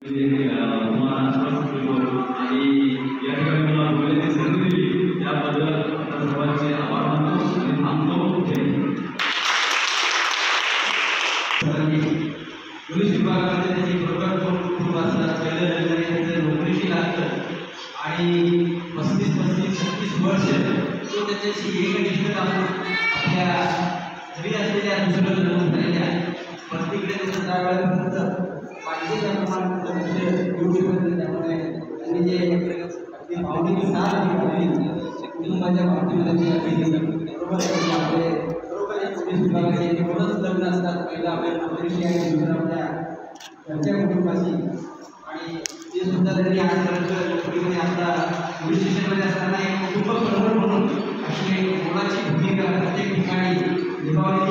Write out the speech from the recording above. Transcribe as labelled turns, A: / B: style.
A: तुम्हाला आश्वासन देतो आणि या ठिकाणी मला बोलण्याची संधी दिली त्याबद्दल आपल्या सर्वांचे आभार मानतो आणि थांबतो. जय हिंद. पोलीस विभागामध्ये त्याची बरोबर खूप असतात. पहिलं नोकरीशी लागतं आणि 35-36 वर्ष तो त्याच्याशी एकनिष्ठ आपल्या घरी असलेल्या दुसऱ्या नोंद झालेल्या प्रत्येकडे त्याचं त्यावेळेला पाहिजे त्याप्रमाणे येऊ शकत नाही. त्यामुळे त्यांनी जे भावनेची साथ दिली कुटुंबाच्या बाबतीमध्ये बरोबर आपले बरोबर पोलीस विभागाचे एवढंच लग्न असतात. पहिलं आपल्या नोकरीशी आहे दुसरं आपल्या घरच्या कुटुंबाशी आणि ते सुद्धा त्यांनी आजपर्यंत नोकरीमध्ये आपला पोलीस स्टेशनमध्ये असताना एक कुटुंब प्रमुख म्हणून अशी एक मोलाची भूमिका प्रत्येक ठिकाणी निभावली